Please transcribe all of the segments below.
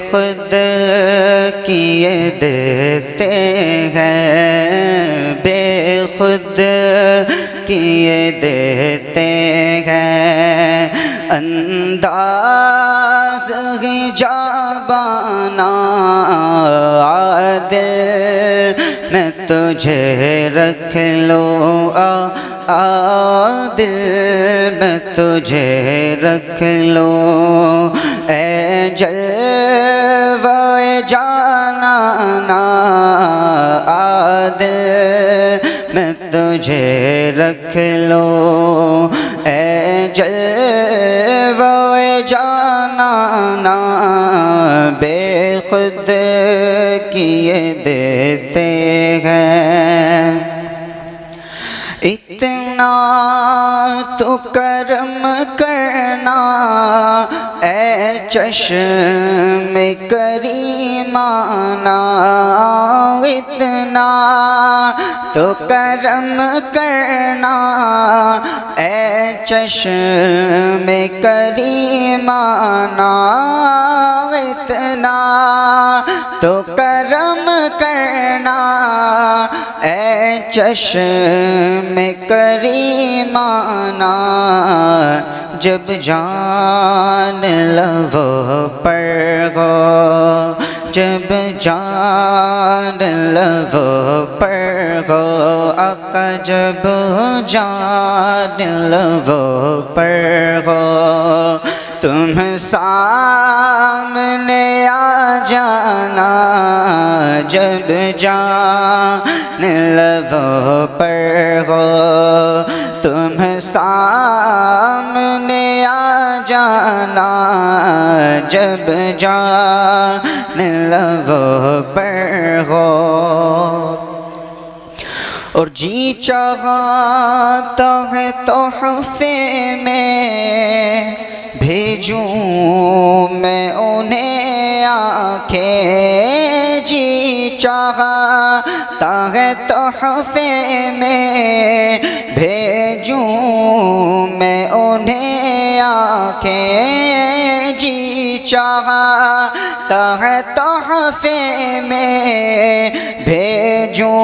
बेखुद किए देते हैं, बेखुद किए देते हैं। अंदाज़ हिजाबाना आदिल मैं तुझे रख लूँ, दिल मैं तुझे रख लूँ। ए जलवाए जानाना दिल मैं तुझे रख लूँ। ए जलवाए जानाना बेखुद किए देते हैं। इतना तो कर्म करना ए चश्मे करीमाना, इतना तो कर्म करना ए चश्मे करीमाना, इतना तो कर्म करना ए चश्मे करीमाना। जब जान लबों पर हो, जब जान लबों पर हो आका, जब जान लबों पर हो तुम सामने आ जाना। जब जान लबों पर हो तुम सामने आ जाना। जब जान लबों पर हो और जी चाहता है तोहफे में भेजूं मैं उन्हें आंखें। जी चाहता है तोहफे में भेजूं मैं उन्हें आंखें। जी चाहता है तोहफे में भेजूं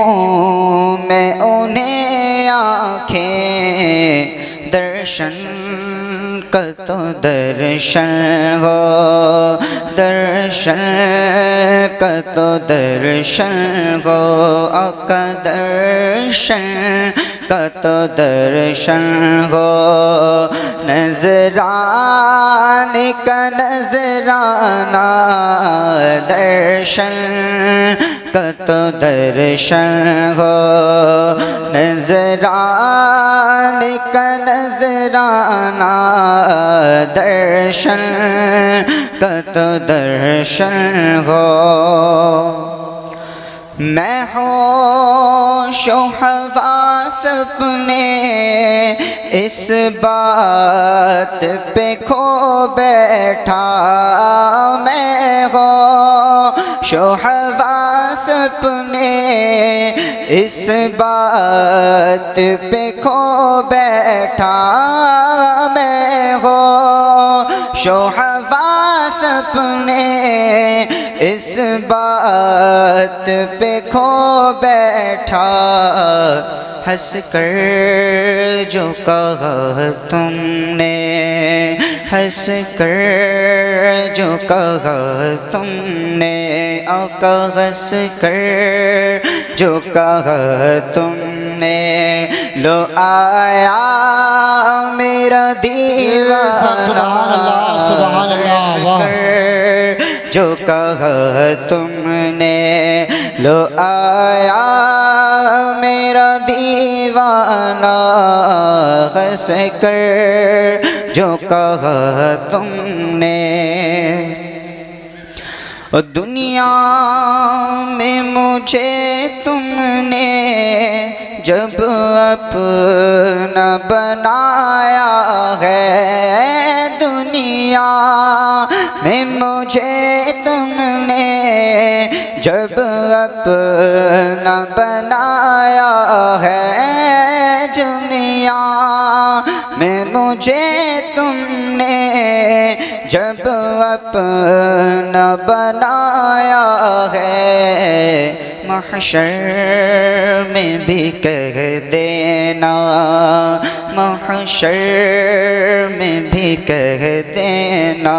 मैं उन्हें आंखें। दर्शन का तो दर्शन हो, दर्शन का तो दर्शन हो आका, दर्शन का तो दर्शन हो। नजराने का नजराना दर्शन का तो दर्शन हो। नजराने का नजराना दर्शन का तो दर्शन हो। मैं होशो हवास अपने इस बात पे खो बैठा। मैं होशो हवास अपने इस बात पे खो बैठा। मैं होशो हवास अपने इस बात पे खो बैठा। हंस कर जो कहा तुमने, हंस कर जो कहा तुमने आका, हंस कर जो कहा तुमने। लो आया मेरा दीवाना, सुभान अल्लाह सुभान अल्लाह। जो कहा तुमने लो आया मेरा दीवाना। हंस कर जो कहा तुमने। और दुनिया में मुझे तुमने जब अपना बनाया है। दुनिया में मुझे तुमने जब अपना बनाया है। दुनिया में मुझे तुमने जब अपना बनाया है। महशर में भी कह देना, महशर में भी कह देना,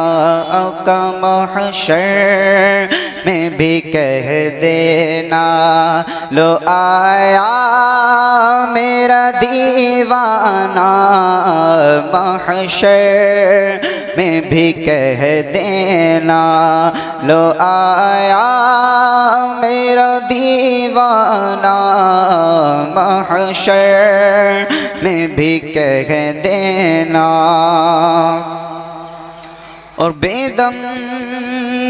आका महशर में भी कह देना। लो आया मेरा दीवाना, महशर में भी कह देना। लो आया मेरा दीवाना, महशर में भी कह देना। और बेदम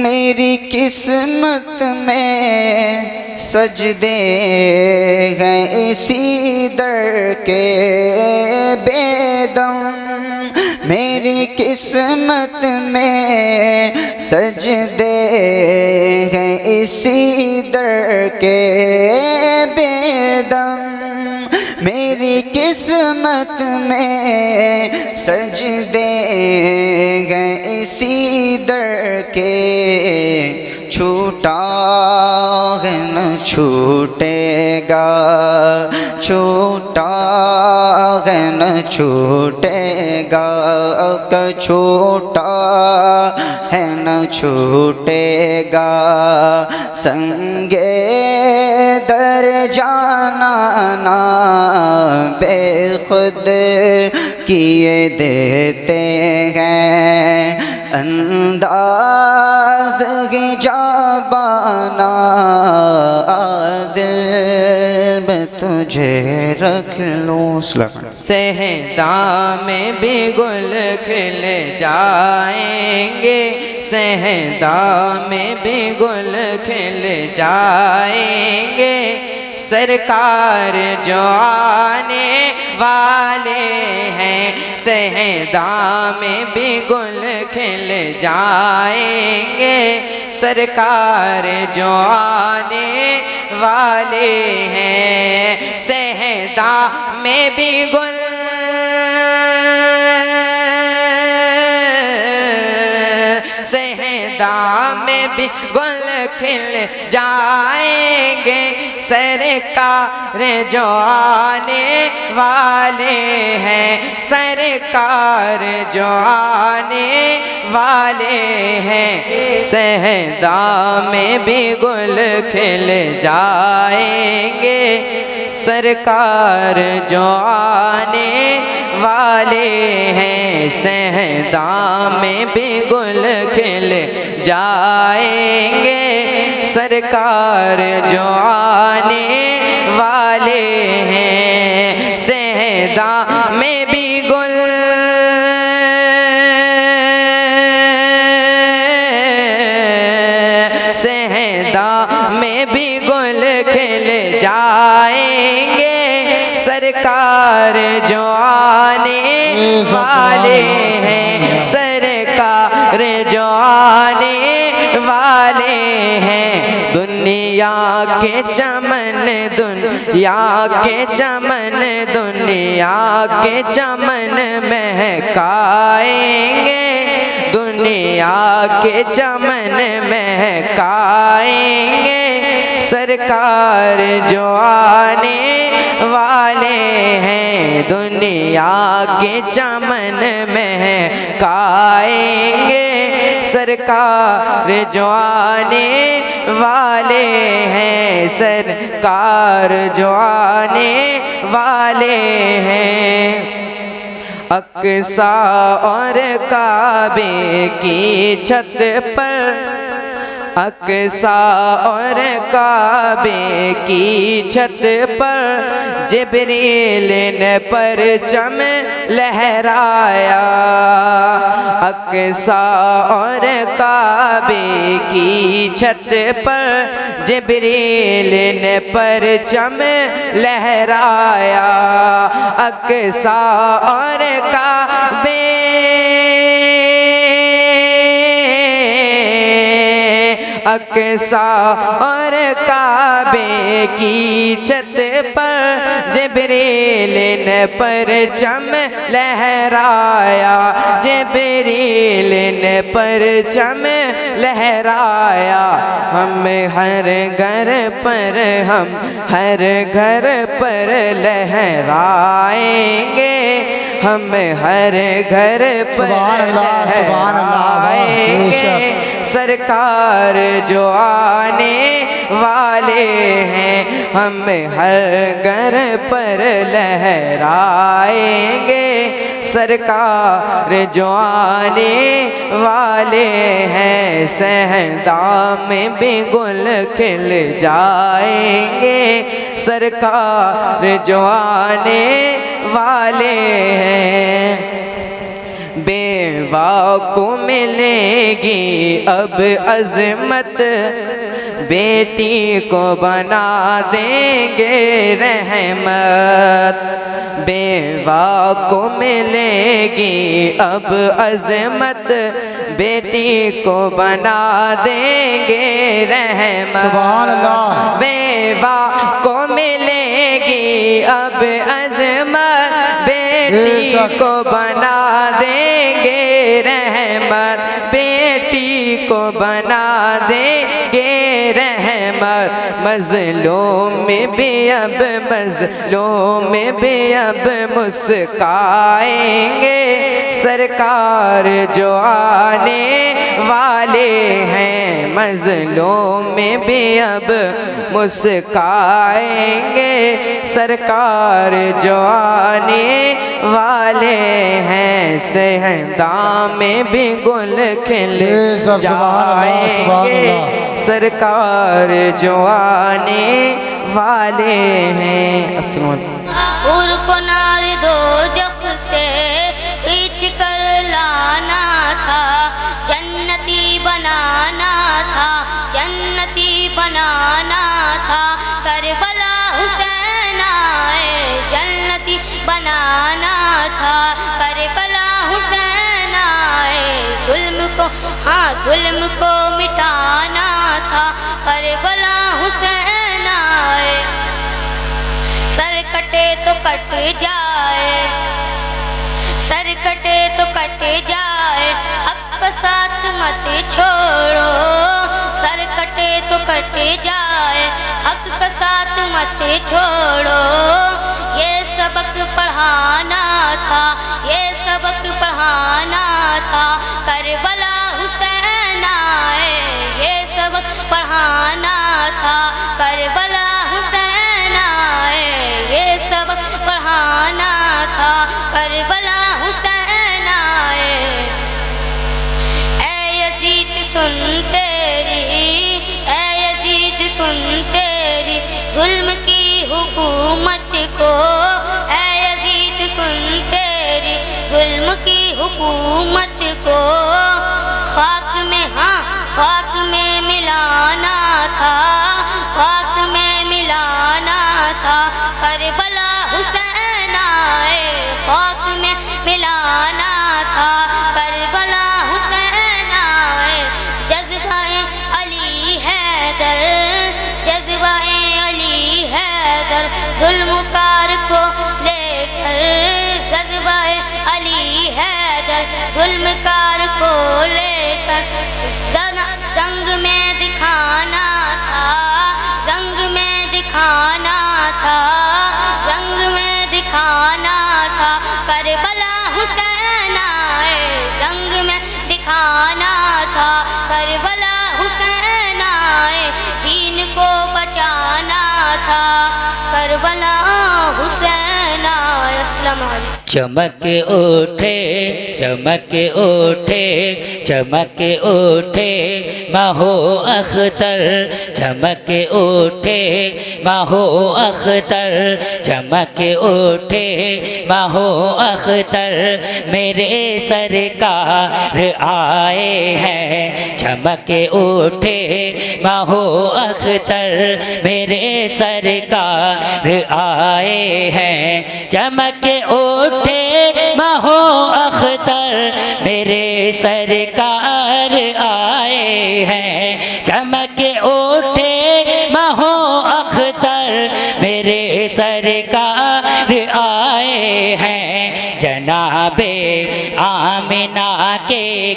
मेरी किस्मत में सजदे हैं इसी दर के। बेदम मेरी किस्मत में सजदे हैं इसी दर के। बेदम मेरी किस्मत में सजदे हैं इसी दर के। छूटा है न छूटेगा, छूटा है न छूटेगा, छूटा है न छूटेगा। संगे दर जाना ना बेखुद किए देते हैं। अंदाज़ जाबाना दिल में तुझे रख लूं। सहदा में भी गुल खिल जाएंगे, सहदा में भी गुल खिल जाएंगे। सरकार जो आने वाले हैं, सहदा में भी गुल खिल जाएंगे। सरकार जो आने वाले हैं, सहदा में भी गुल सहदा में भी गुल खिल जाएंगे। सरकार जो आने वाले हैं, सरकार जो आने वाले हैं। सहदा में भी गुल खिल जाएंगे। सरकार जो आने वाले हैं, सहदा में भी गुल खिल जाएंगे। सरकार जो आने वाले हैं, सहदा में भी गुल सहदा में भी गुल खिल जाएंगे। सरकार जो आने वाले हैं, सरकार जो आने वाले हैं। दुनिया के चमन, दुनिया के चमन, दुनिया के चमन महकाएंगे। दुनिया के चमन महकाएंगे। सरकार जो आने वाले हैं, दुनिया के चमन महकाएंगे। सरकार जो आने वाले हैं, सरकार जो आने वाले हैं। अक्सा और काबे की छत पर, अक्सा और काबे की छत पर जिब्रील ने परचम लहराया। अक्सा और काबे की छत पर जिब्रील ने परचम लहराया। अक्सा और काबे अक्सा और काबे की छत पर जिब्रील ने परचम लहराया, जिब्रील ने परचम लहराया। हम हर घर पर लहराएंगे, हम हर घर पर लहराएंगे। सरकार जो आने वाले हैं, हम हर घर पर लहराएंगे। सरकार जो आने वाले हैं, सहदा में भी गुल खिल जाएंगे। सरकार जो आने वाले हैं, बेवा को मिलेगी अब अज़मत, बेटी को बना देंगे रहमत। बेवा को मिलेगी अब अज़मत, बेटी को बना देंगे रहमत। सुभान अल्लाह। बेवा को मिलेगी अब अज़मत, बेटी को बना देंगे रहमत, बेटी को बना देंगे रहमत। मज़लूम भी अब मुस्काएंगे। सरकार जो आने वाले हैं, मज़लूम भी अब मुस्काएंगे। सरकार जो आने वाले हैं, सहदा में भी गुल खिल जाएंगे। सरकार जो आने वाले हैं। उर को नार दो जख से खींच कर लाना था, जन्नती बनाना था, जन्नती बनाना था। करबला हुसैन आए, जन्नती बनाना था। करबला हुसैन आए, जुल्म को मिटाना था। करबला हुसैन आए, सर कटे तो कट जाए, सर कटे तो कट जाए, हक का साथ मत छोड़ो। सर कटे तो कट जाए, हक का साथ मत छोड़ो। ये सबक पढ़ाना था, ये सबक पढ़ाना था। करबला हुसैन आए, ये सबक पढ़ाना था। करबला हुसैन आए, ये सबक पढ़ाना था। करबला हुसैन आए। ऐ यज़ीद सुन तेरी, ऐ यज़ीद सुन तेरी जुल्म की हुकूमत को। ऐ यज़ीद सुन तेरी जुल्म की हुकूमत को। खाक में, हाँ खाक में मिलाना था, खाक में मिलाना था। करबला हुसैन आए, खाक में मिलाना था। करबला हुसैन आए। जज्बाए अली हैदर, जज्बाए अली हैदर जुल्मकार को लेकर। जज्बाए अली हैदर जुल्मकार को लेकर। जंग में दिखाना था, जंग में दिखाना था, जंग में दिखाना था। करबला हुसैन आए, जंग में दिखाना था। करबला हुसैन आए, दीन को बचाना था। करबला हुसैन आए। अस्सलाम वालेकुम। चमक उठे, चमक उठे, चमक उठे माहो अख्तर, चमक उठे माहो अख्तर, चमक उठे माहो अख्तर। मेरे सरकार आए हैं, चमक उठे माहो अख्तर। मेरे सरकार आए हैं, चमक उठे माहो अख्तर। मेरे सरकार आए हैं, चमक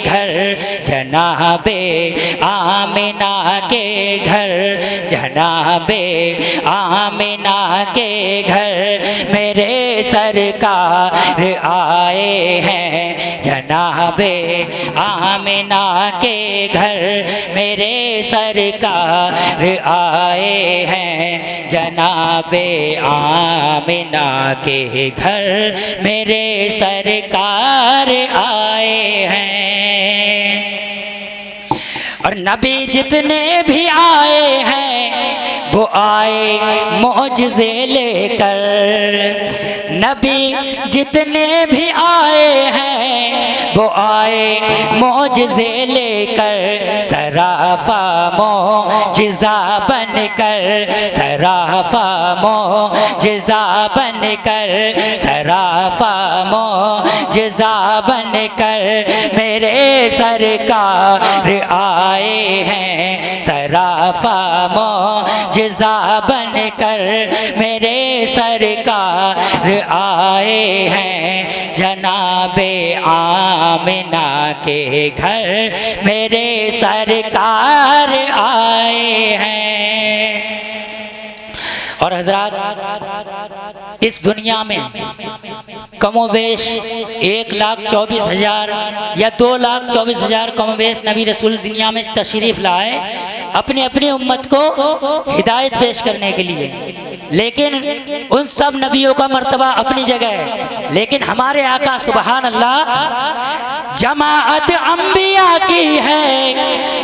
घर, जनाबे आमिना के घर, जनाबे आमिना के घर मेरे सरकार आए हैं। जनाबे आमिना के घर मेरे सरकार आए हैं। जनाबे आमिना के घर मेरे सरकार आए हैं। और नबी जितने भी आए हैं वो आए मौजज़े लेकर। नबी जितने भी आए हैं वो आए मौजज़े लेकर। सराफा मौजिज़ा बनकर, सराफा मौजिज़ा बनकर, सराफा मौजिज़ा बनकर मेरे सरकार आए हैं। सराफा मौजिज़ा बनकर मेरे सरकार आए हैं। जनाबे आमिना के घर मेरे सरकार आए हैं। और हज़रात, इस दुनिया में कमोबेश 1,24,000 या 2,24,000 कमोबेश नबी रसूल दुनिया में तशरीफ़ लाए अपनी अपनी उम्मत को हिदायत पेश करने के लिए। लेकिन उन सब नबियों का मर्तबा अपनी जगह है। लेकिन हमारे आका सुबहान अल्लाह जमाअत अंबिया की है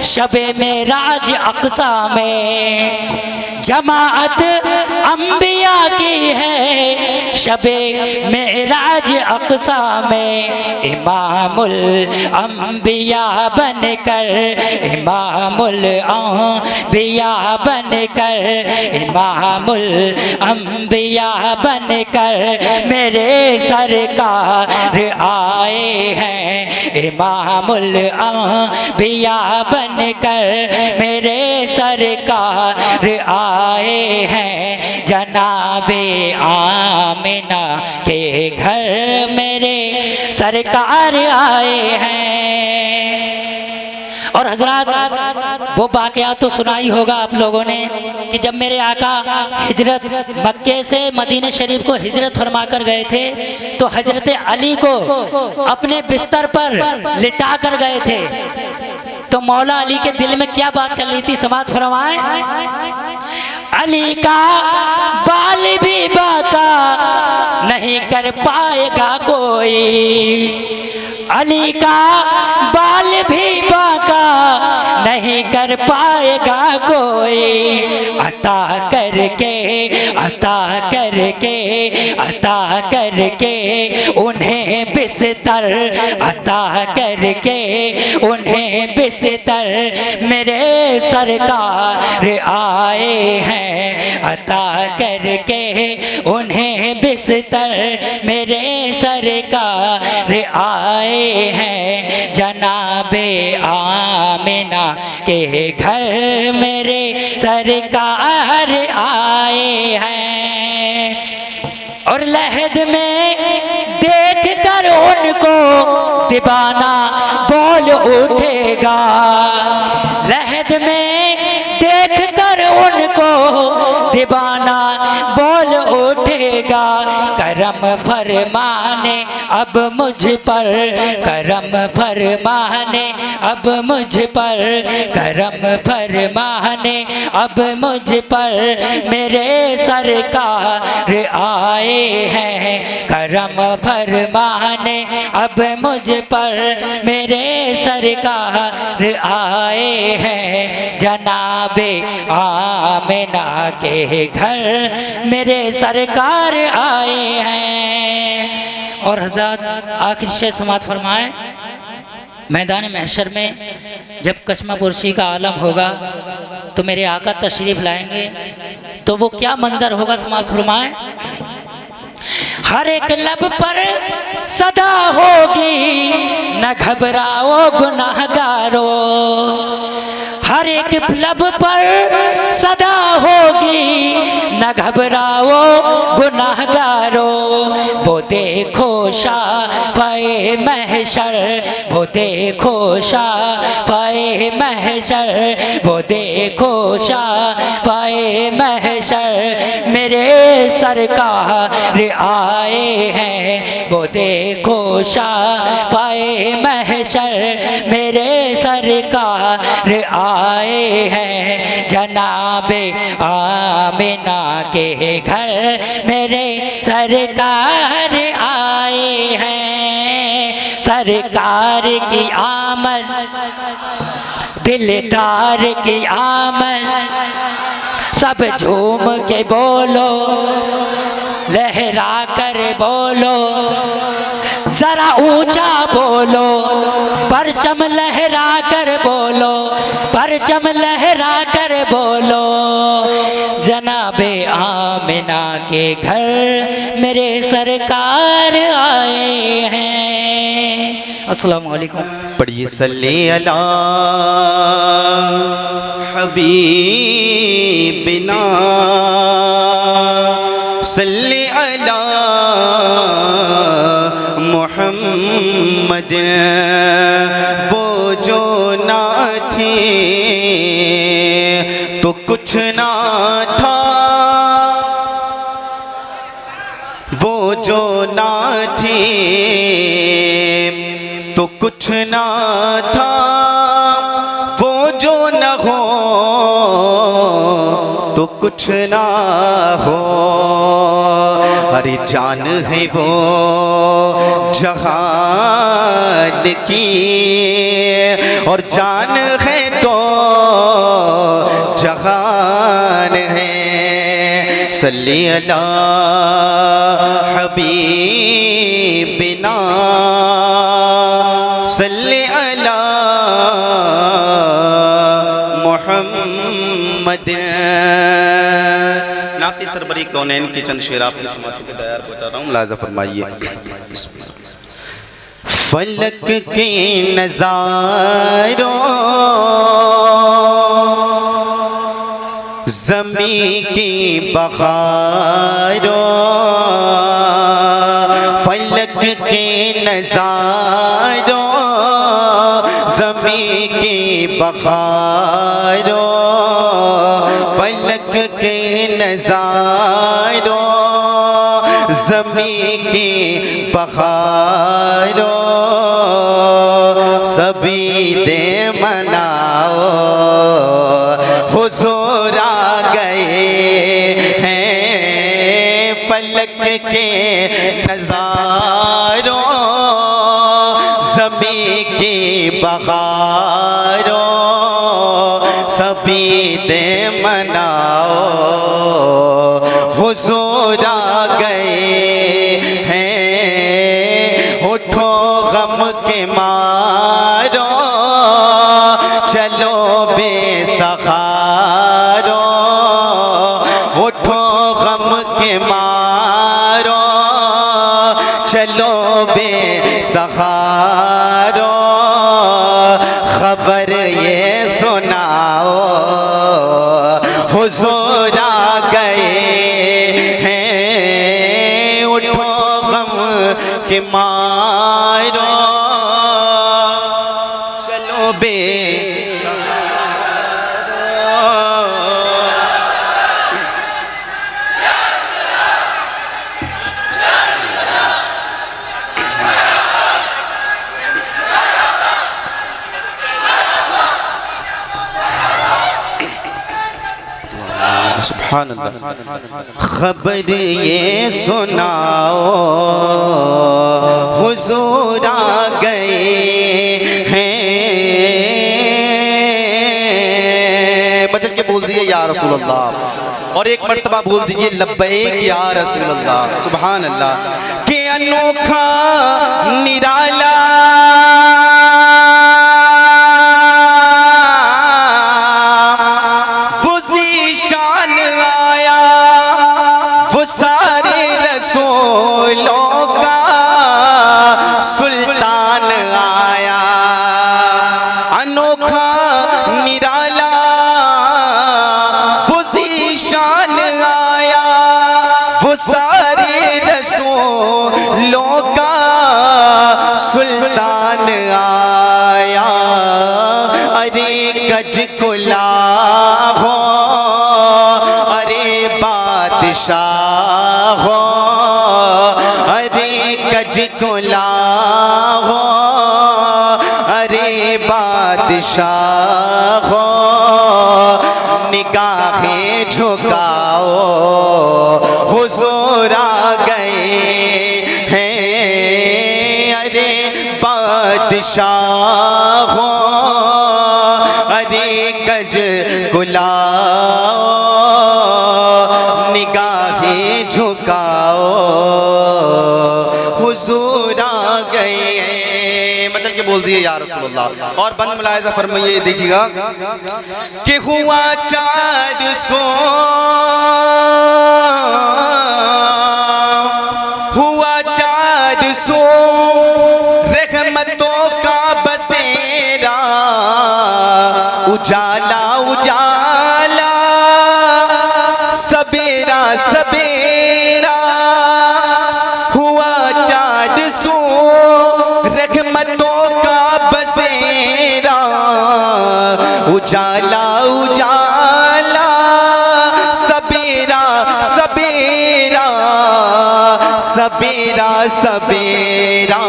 शबे मेराज अक़सा में। जमाअत अंबिया की है शबे मेराज अक़सा में। इमामुल अंबिया बनकर, इमामुल अंबिया बनकर, इमामुल अंबिया बनकर मेरे सरकार आए हैं। इमामुल अंबिया बनकर मेरे सरकार आए हैं। जनाबे आमिना के घर मेरे सरकार आए हैं। और हजरात, वो वाक़या तो सुना ही होगा आप लोगों ने कि जब मेरे आका हिजरत मक्के से मदीने शरीफ को हिजरत फरमा कर गए थे तो हजरत अली को अपने बिस्तर पर लिटा कर गए थे। तो मौला अली के दिल में क्या बात चल रही थी, समात फरमाएं। अली का बाल भी बाका नहीं कर पाएगा कोई, अली का बाल भी बाका नहीं कर पाएगा कोई। अता करके, अता करके, अता करके उन्हें बिस्तर, अता करके उन्हें बिस्तर मेरे सरकार आए हैं। अता करके उन्हें बिस्तर मेरे सरकार आए हैं। जनाबे आमिना के घर मेरे सरकार आए हैं। और लहद में देख कर उनको दीवाना बोल उठेगा। लहद में देख कर उनको दीवाना बोल उठेगा। करम फरमाने अब मुझ पर, करम फरमाने अब मुझ पर, करम फरमाने अब मुझ पर मेरे सरकार आए हैं। करम फरमाने अब मुझ पर मेरे सरकार आए हैं। जनाबे आमिना के घर मेरे सरकार आए हैं। और हज़रत आखिर शेर समात फरमाए, मैदान महशर में जब कश्मा पुरशी का आलम होगा तो मेरे आका तशरीफ़ लाएंगे तो वो क्या मंजर होगा, समात फरमाए। हर एक लब पर सदा होगी न घबराओ गुनाहगारो, हर एक लब पर सदा होगी न घबराओ गुनाहगारो, वो देखो शाफ़ए महशर, वो देखो शाफ़ए महशर, वो देखो शाफ़ए महशर, मेरे सरकार आए हैं, वो देखो शाफ़ए महशर, मेरे सरकार आए हैं। जनाबे आमिना के घर मेरे सरकार आए हैं, सरकार की आमद दिलदार की आमद, सब झूम के बोलो लहरा कर बोलो, जरा ऊंचा बोलो, परचम लहरा कर बोलो, परचम लहरा कर बोलो, जनाबे आमिना के घर मेरे सरकार आए हैं। अस्सलाम वालेकुम। पढ़िए सल्ले अला हबीबिना, सल्ले अला मोहम्मद, वो जो ना थे तो कुछ ना था, वो जो ना थे तो कुछ ना था, वो जो न हो तो कुछ ना हो। अरे जान है वो जहान की और जान है तो जहान है। सल्ली अला हबीबिना, सल्ली अला मोहम्मद। नाती सरबरी कौनैन की चंद शेर आपने समाज के तैयार बता रहा हूँ, लाजा फरमाइए। फलक के नज़ारों ज़मीं की बहारों, फलक के नज़ारों ज़मीं की बहारों, फलक के नज़ारों ज़मीं की बहारों, सभी दे मनाओ हुज़ूर आ गए हैं। फलक के नज़ारों ज़मीं की बहारों, सभी दे मनाओ हुज़ूर आ गए हैं। उठो गम के मारो चलो बेसहारो, उठो गम के मारो चलो बेसहारो, खबर ये सुनाओ हुज़ूर आ गए हैं। उठो गम के मारो चलो सुभान अल्लाह। खबर ये सुनाओ हुज़ूर आ गए हैं। बचन के बोल दीजिए या रसूल अल्लाह, और एक मर्तबा बोल दीजिए लब्बैक या रसूल अल्लाह। सुभान अल्लाह। के अनोखा निराला सुल्तान आया, अनोखा निराला वो सुल्तान आया, अरे गज कुला हो, अरे बादशाह हो, अरे गज कुला हो, अरे बादशाह हो, निगाहें झुकाओ हुजूर आ गए हैं, अरे बादशाह हो, अरे गज गुलाओ, निगाहें झुकाओ हुजूर आ गए हैं। मतलब के बोल दिए या रसूल अल्लाह। और बंद मुलाहिजा फरमाइए, देखिएगा कि हुआ 400 रहमतों का बसेरा, उजाला उजाला सबेरा सबेरा, हुआ 400 रहमतों का बसेरा, उजाला उजाला सबेरा सबेरा, सबेरा सबेरा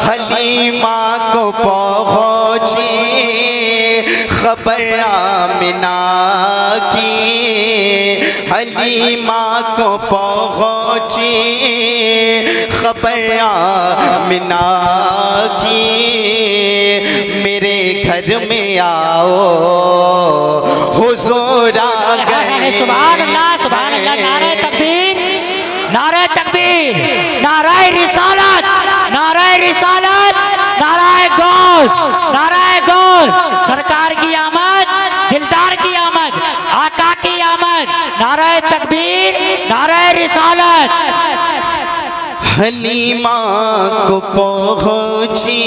हलीमा को पहुँची खबर आमिना की, हलीमा को पहुँची खबर आमिना की, मेरे घर में आओ हुजूर आ गए। सुभान अल्लाह, सुभान अल्लाह। नारे तकबीर, नारे तकबीर, नाराए रिसालत, नाराए रिसालत, नाराए गौस, नाराए गौस। सरकार की आमद, दिलदार की आमद, आका की आमद। नाराए तकबीर, नाराए रिसालत। हलीमा को पहुँची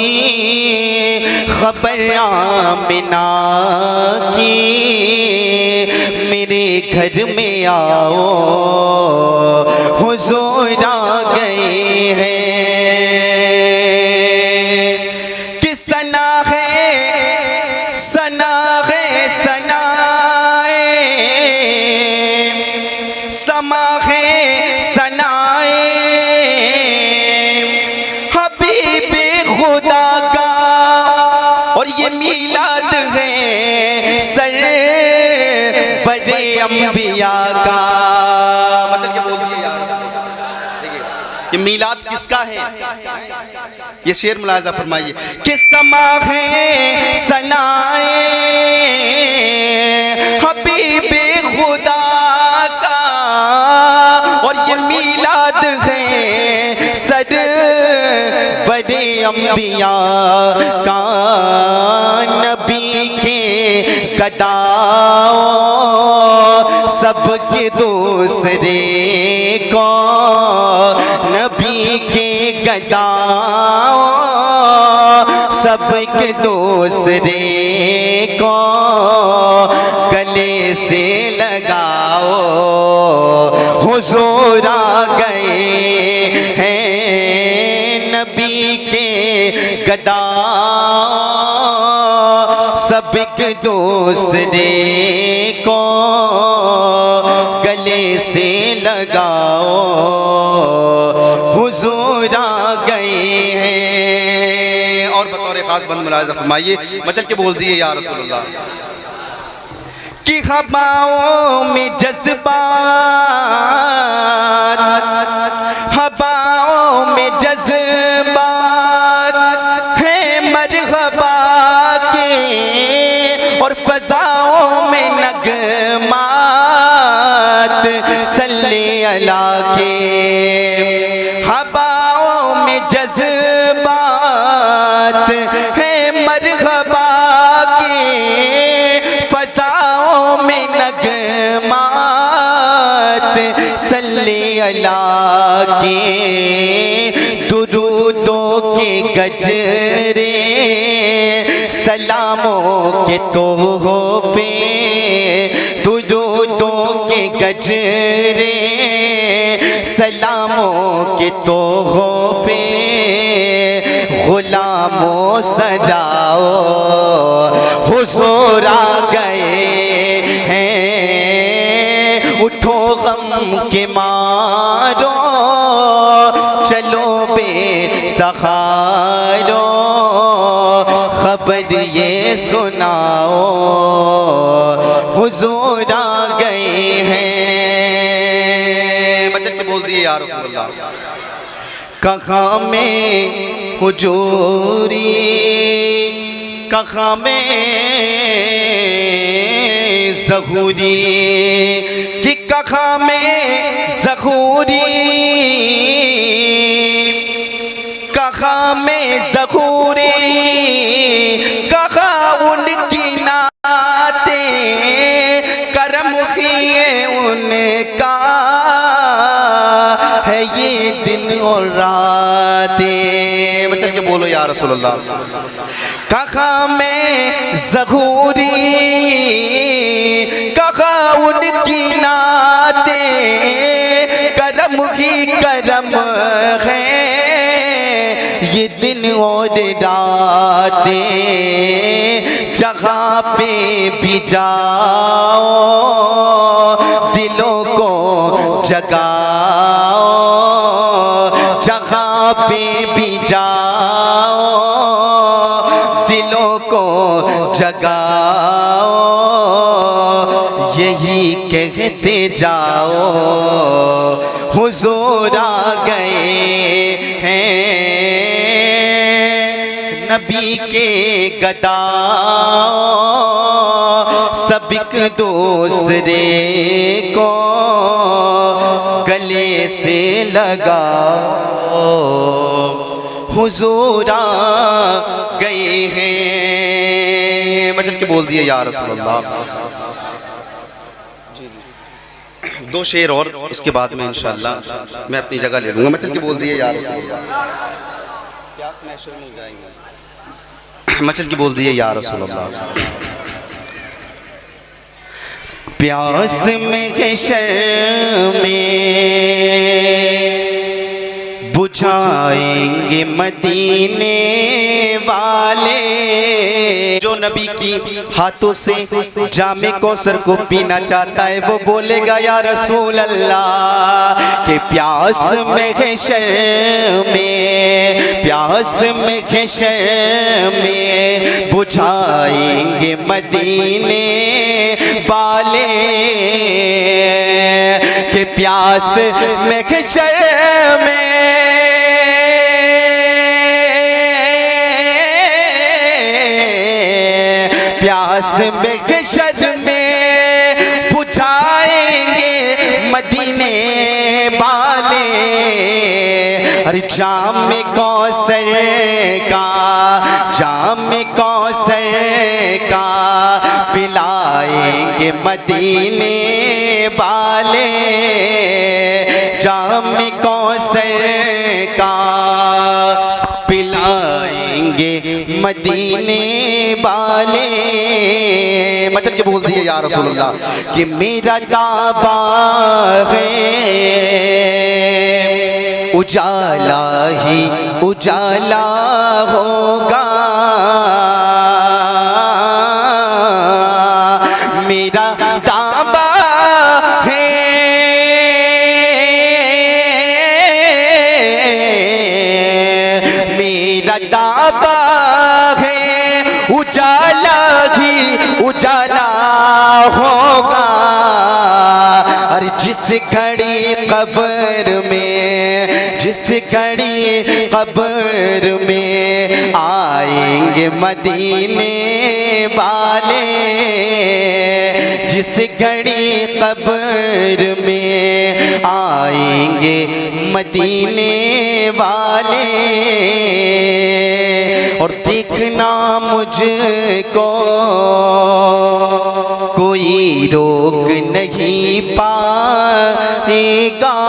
खबर आमिना की, मेरे घर में आओ हुजूर आ गए हैं। कि सना है सना है सनाए, समा है सनाए, हबीबे खुदा का और ये मीलाद है सर बदे अंबिया का। मतलब क्या बोल दिया यार, देखिए ये मीलाद किसका है, ये शेर मुलाहिजा फरमाइए कि समा है सनाए हबीबे खुदा का, और ये मीलाद है सर बड़े अंबिया का, नबी के गदाओं सबके दूसरे को, नबी के गदाओं सबके दूसरे को, गले से लगाओ हुजूर आ गए हैं, नबी के गदाओं सबके दूसरे को, गले से लगाओ हुजूर आ गए हैं। और बतौर खास बंद मुलाहिजा फरमाइए, मतलब के बोल दिए या रसूल अल्लाह कि हवाओं में जज्बात, हवाओं में जज्बात है मरहबा के, और फजाओं में नगमात सल्ले अला के। हवाओं में जज्बात है मरहबा के, फजाओं में नगमात सल्ले अला के, दुरूदों के गजरे सलामों के तोहफे, दुरूदों के गजरे सलामों के तोहफे गुलामों सजाओ, हुजूर आ गए हैं। उठो गम के मारो, चलो बेसहारो, खबर ये सुनाओ, हुजूर आ गए हैं। बदल के बोल दिए या रसूल अल्लाह। कहाँ में हुजूरी, कहाँ में ज़हूरी, कि कहाँ में ज़हूरी, कहाँ में ज़हूरी, कहाँ उनकी नाते, करम किए उनका है ये दिन और रातें। मतलब के बोलो या रसूल अल्लाह। कहाँ में ज़हूरी, कहाँ उनकी नाते, करम ही करम है ये दिन और रातें। जहाँ पे भी जाओ, दिलों को जगाओ, जहाँ पे भी जाओ, दिलों को जगाओ, यही कहते जाओ, हुजूर आ गए हैं। नबी के गदाओ, सब एक दूसरे को गले से लगाओ, हुजूर आ गए हैं। मतलब के बोल दिए या रसूल अल्लाह। दो शेर और उसके बाद में इंशाअल्लाह मैं अपनी जगह ले लूँगा। मतलब के बोल दिए या रसूल अल्लाह। प्यास महशर में हो जाएंगे। मचल की बोल दिए या रसूल अल्लाह। प्यास महशर में बुझाएंगे मदीने वाले। जो नबी की हाथों से जामे कौसर को पीना चाहता है वो बोलेगा या रसूल अल्लाह। के प्यास महशर में, प्यास महशर में बुझाएंगे मदीने वाले। के प्यास महशर में, प्यास महशर में बुझाएंगे मदीने वाले। अरे जाम कौसर का, जाम कौसर का पिलाएंगे मदीने वाले। जाम कौसर का पिलाएंगे मदीने वाले। मतलब के बोल दिए या रसूल अल्लाह कि मेरा दावा है उजाला ही उजाला होगा। मेरा दावा है मेरा दावा है उजाला ही उजाला होगा। और जिस घड़ी कब्र में, जिस घड़ी कब्र में आएंगे मदीने वाले। जिस घड़ी कब्र में आएंगे मदीने वाले। और देखना मुझको कोई रोक नहीं पाएगा।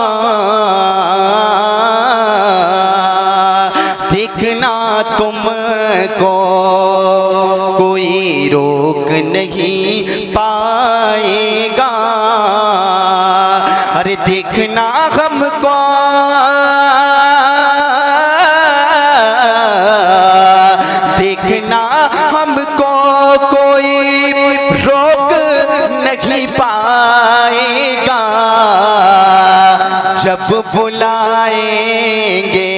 देखना तुमको कोई रोक नहीं पाएगा। अरे देखना हमको आएगा जब बुलाएंगे,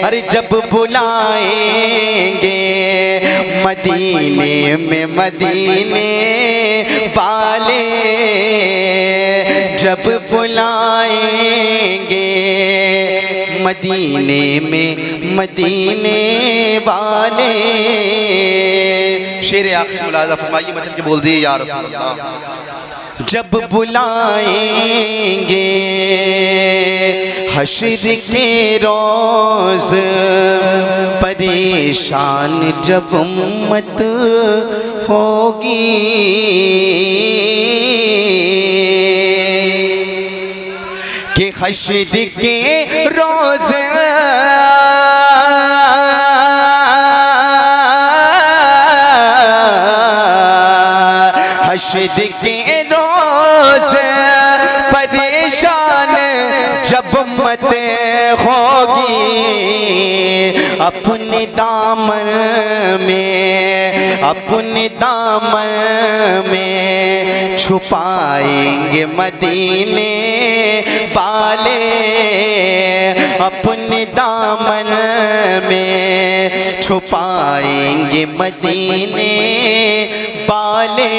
अरे जब बुलाएंगे मदीने में मदीने वाले, जब बुलाएंगे मदीने में मदीने वाले। शेर आखिर मुलाजा फरमाइए, मचल के बोल दिए या रसूल अल्लाह। जब बुलाएंगे हश्र के रोज़ परेशान जब उम्मत होगी, कि हश्र के रोज़ हश्र के रोज़ परेशान जब उम्मत होगी, अपने दामन में छुपाएंगे मदीने वाले, अपने दामन में छुपाएंगे मदीने वाले।